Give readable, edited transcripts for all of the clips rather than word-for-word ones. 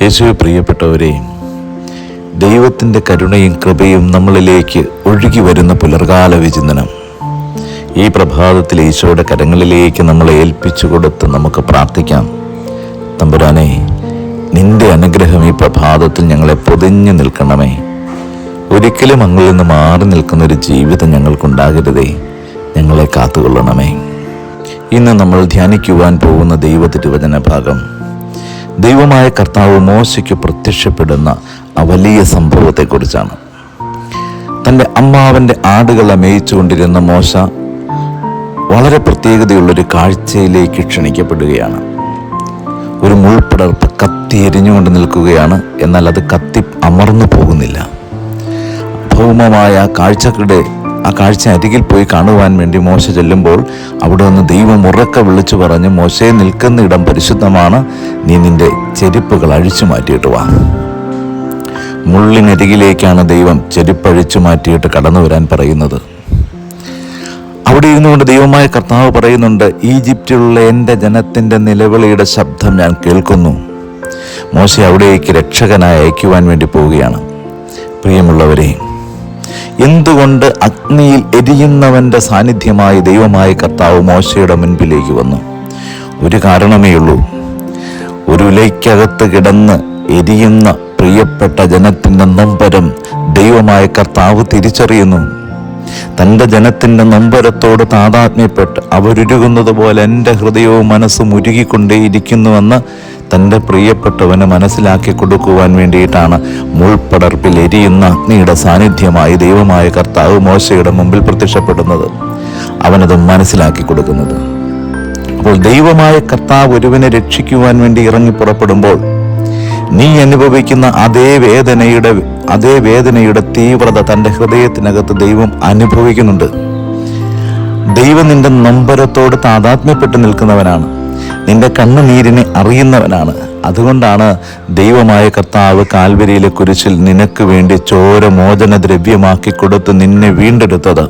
യേശുവേ, പ്രിയപ്പെട്ടവരെ, ദൈവത്തിൻ്റെ കരുണയും കൃപയും നമ്മളിലേക്ക് ഒഴുകി വരുന്ന പുലർകാല വിചിന്തനം. ഈ പ്രഭാതത്തിൽ ഈശോയുടെ കരങ്ങളിലേക്ക് നമ്മളെ ഏൽപ്പിച്ചു കൊടുത്ത് നമുക്ക് പ്രാർത്ഥിക്കാം. തമ്പുരാനെ, നിന്റെ അനുഗ്രഹം ഈ പ്രഭാതത്തിൽ ഞങ്ങളെ പൊതിഞ്ഞു നിൽക്കണമേ. ഒരിക്കലും അങ്ങിൽ നിന്ന് മാറി നിൽക്കുന്നൊരു ജീവിതം ഞങ്ങൾക്കുണ്ടാകരുതേ. ഞങ്ങളെ കാത്തുകൊള്ളണമേ. ഇന്ന് നമ്മൾ ധ്യാനിക്കുവാൻ പോകുന്ന ദൈവതിരുവചന ഭാഗം ദൈവമായ കർത്താവ് മോശയ്ക്ക് പ്രത്യക്ഷപ്പെടുന്ന ആ വലിയ സംഭവത്തെക്കുറിച്ചാണ്. തൻ്റെ അമ്മാവൻ്റെ ആടുകളെ മേയിച്ചുകൊണ്ടിരുന്ന മോശ വളരെ പ്രത്യേകതയുള്ളൊരു കാഴ്ചയിലേക്ക് ക്ഷണിക്കപ്പെടുകയാണ്. ഒരു മുൾപ്പടർപ്പ് കത്തി എരിഞ്ഞുകൊണ്ട് നിൽക്കുകയാണ്. എന്നാൽ അത് കത്തി അമർന്നു പോകുന്നില്ല. ഭൗമമായ ആ കാഴ്ച അരികിൽ പോയി കാണുവാൻ വേണ്ടി മോശ ചെല്ലുമ്പോൾ അവിടെ നിന്ന് ദൈവം ഉറക്കെ വിളിച്ചു പറഞ്ഞു, മോശയെ, നിൽക്കുന്ന ഇടം പരിശുദ്ധമാണ്. നീ നിന്റെ ചെരുപ്പുകൾ അഴിച്ചു മാറ്റിയിട്ട് വാ. മുള്ളിനരികിലേക്കാണ് ദൈവം ചെരുപ്പഴിച്ചു മാറ്റിയിട്ട് കടന്നു വരാൻ പറയുന്നത്. അവിടെ ഇരുന്നുകൊണ്ട് ദൈവമായ കർത്താവ് പറയുന്നുണ്ട്, ഈജിപ്തിലുള്ള എൻ്റെ ജനത്തിൻ്റെ നിലവിളിയുടെ ശബ്ദം ഞാൻ കേൾക്കുന്നു. മോശ അവിടേക്ക് രക്ഷകനായി അയക്കുവാൻ വേണ്ടി പോവുകയാണ്. പ്രിയമുള്ളവരെ, എന്തുകൊണ്ട് അഗ്നിയിൽ എരിയുന്നവൻ്റെ സാന്നിധ്യമായി ദൈവമായ കർത്താവ് മോശയുടെ മുൻപിലേക്ക് വന്നു? ഒരു കാരണമേ ഉള്ളൂ. ഒരു ഉലയ്ക്കകത്ത് കിടന്ന് എരിയുന്ന പ്രിയപ്പെട്ട ജനത്തിൻ്റെ നൊമ്പരം ദൈവമായ കർത്താവ് തിരിച്ചറിയുന്നു. തൻ്റെ ജനത്തിൻ്റെ നൊമ്പരത്തോട് താതാത്മ്യപ്പെട്ട് അവരുരുകുന്നത് പോലെ എൻ്റെ ഹൃദയവും മനസ്സും ഉരുകിക്കൊണ്ടേയിരിക്കുന്നുവെന്ന് തൻ്റെ പ്രിയപ്പെട്ടവന് മനസ്സിലാക്കി കൊടുക്കുവാൻ വേണ്ടിയിട്ടാണ് മുൾപ്പടർപ്പിൽ എരിയുന്ന അഗ്നിയുടെ സാന്നിധ്യമായി ദൈവമായ കർത്താവ് മോശയുടെ മുമ്പിൽ പ്രത്യക്ഷപ്പെടുന്നത്. അവനത് മനസ്സിലാക്കി കൊടുക്കുന്നത്. അപ്പോൾ ദൈവമായ കർത്താവ് ഒരുവനെ രക്ഷിക്കുവാൻ വേണ്ടി ഇറങ്ങി പുറപ്പെടുമ്പോൾ നീ അനുഭവിക്കുന്ന അതേ വേദനയുടെ തീവ്രത തൻ്റെ ഹൃദയത്തിനകത്ത് ദൈവം അനുഭവിക്കുന്നുണ്ട്. ദൈവം നിന്റെ നൊമ്പരത്തോട് താതാത്മ്യപ്പെട്ട് നിൽക്കുന്നവനാണ്. നിന്റെ കണ്ണുനീരിനെ അറിയുന്നവനാണ്. അതുകൊണ്ടാണ് ദൈവമായ കർത്താവ് കാൽവരിയിലെ കുരിശിൽ നിനക്ക് വേണ്ടി ചോര മോചന ദ്രവ്യമാക്കി കൊടുത്ത് നിന്നെ വീണ്ടെടുത്തത്.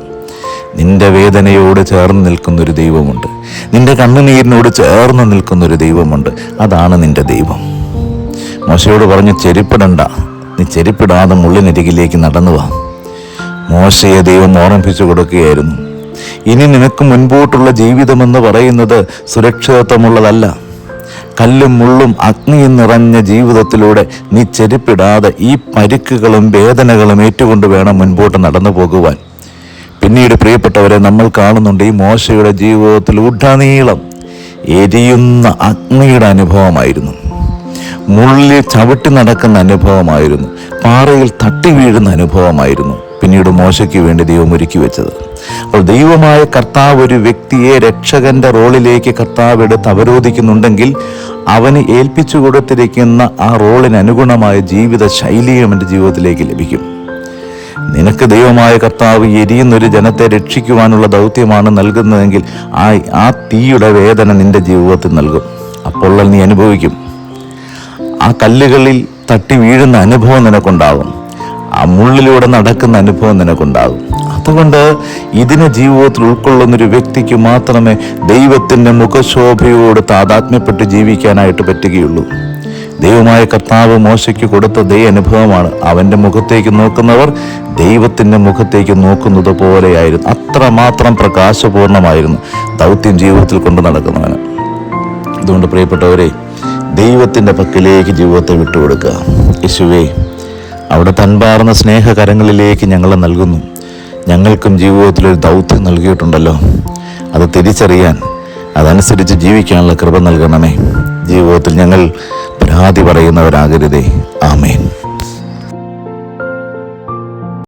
നിന്റെ വേദനയോട് ചേർന്ന് നിൽക്കുന്നൊരു ദൈവമുണ്ട്. നിന്റെ കണ്ണുനീരിനോട് ചേർന്ന് നിൽക്കുന്നൊരു ദൈവമുണ്ട്. അതാണ് നിന്റെ ദൈവം. മോശയോട് പറഞ്ഞു, ചെരുപ്പിടണ്ട, നീ ചെരുപ്പിടാതെ മുള്ളിനരികിലേക്ക് നടന്നു വാ. മോശയെ ദൈവം ഓർമ്മിപ്പിച്ചു കൊടുക്കുകയായിരുന്നു. ഇനി നിനക്ക് മുൻപോട്ടുള്ള ജീവിതമെന്ന് പറയുന്നത് സുരക്ഷിതത്വമുള്ളതല്ല. കല്ലും മുള്ളും അഗ്നിയും നിറഞ്ഞ ജീവിതത്തിലൂടെ നീ ചെരുപ്പിടാതെ ഈ പരിക്കുകളും വേദനകളും ഏറ്റുകൊണ്ട് വേണം മുൻപോട്ട് നടന്നു പോകുവാൻ. പിന്നീട് പ്രിയപ്പെട്ടവരെ, നമ്മൾ കാണുന്നുണ്ട് ഈ മോശയുടെ ജീവിതത്തിൽ ഉടനീളം എരിയുന്ന അഗ്നിയുടെ അനുഭവമായിരുന്നു. മുള്ളിൽ ചവിട്ടി നടക്കുന്ന അനുഭവമായിരുന്നു. പാറയിൽ തട്ടി വീഴുന്ന അനുഭവമായിരുന്നു പിന്നീട് മോശയ്ക്ക് വേണ്ടി ദൈവം ഒരുക്കി വെച്ചത്. അപ്പോൾ ദൈവമായ കർത്താവ് ഒരു വ്യക്തിയെ രക്ഷകന്റെ റോളിലേക്ക് കർത്താവ് എടുത്ത് അവരോധിക്കുന്നുണ്ടെങ്കിൽ അവന് ഏൽപ്പിച്ചു കൊടുത്തിരിക്കുന്ന ആ റോളിന് അനുഗുണമായ ജീവിത ശൈലിയും എൻ്റെ ജീവിതത്തിലേക്ക് ലഭിക്കും. നിനക്ക് ദൈവമായ കർത്താവ് എരിയുന്നൊരു ജനത്തെ രക്ഷിക്കുവാനുള്ള ദൗത്യമാണ് നൽകുന്നതെങ്കിൽ ആ തീയുടെ വേദന നിന്റെ ജീവിതത്തിൽ നൽകും. അപ്പോൾ നീ അനുഭവിക്കും. ആ കല്ലുകളിൽ തട്ടി വീഴുന്ന അനുഭവം നിനക്കുണ്ടാകും. ആ മുള്ളിലൂടെ നടക്കുന്ന അനുഭവം നിനക്കുണ്ടാകും. അതുകൊണ്ട് ഇതിനെ ജീവിതത്തിൽ ഉൾക്കൊള്ളുന്നൊരു വ്യക്തിക്ക് മാത്രമേ ദൈവത്തിൻ്റെ മുഖശോഭയോട് താതാത്മ്യപ്പെട്ട് ജീവിക്കാനായിട്ട് പറ്റുകയുള്ളൂ. ദൈവമായ കർത്താവ് മോശയ്ക്ക് കൊടുത്ത ദൈവ അനുഭവമാണ്. അവൻ്റെ മുഖത്തേക്ക് നോക്കുന്നവർ ദൈവത്തിൻ്റെ മുഖത്തേക്ക് നോക്കുന്നത് പോലെയായിരുന്നു. അത്രമാത്രം പ്രകാശപൂർണമായിരുന്നു ദൗത്യം ജീവിതത്തിൽ കൊണ്ടു നടക്കുന്നവന്. അതുകൊണ്ട് പ്രിയപ്പെട്ടവരെ, ദൈവത്തിൻ്റെ പക്കലേക്ക് ജീവിതത്തെ വിട്ടുകൊടുക്കുക. യേശുവേ, അവിടെ തൻപാർന്ന സ്നേഹകരങ്ങളിലേക്ക് ഞങ്ങളെ നൽകുന്നു. ഞങ്ങൾക്കും ജീവിതത്തിലൊരു ദൗത്യം നൽകിയിട്ടുണ്ടല്ലോ. അത് തിരിച്ചറിയാൻ, അതനുസരിച്ച് ജീവിക്കാനുള്ള കൃപ നൽകണമേ. ജീവിതത്തിൽ ഞങ്ങൾ പരാതി പറയുന്നവരാകരുതേ. ആമേൻ.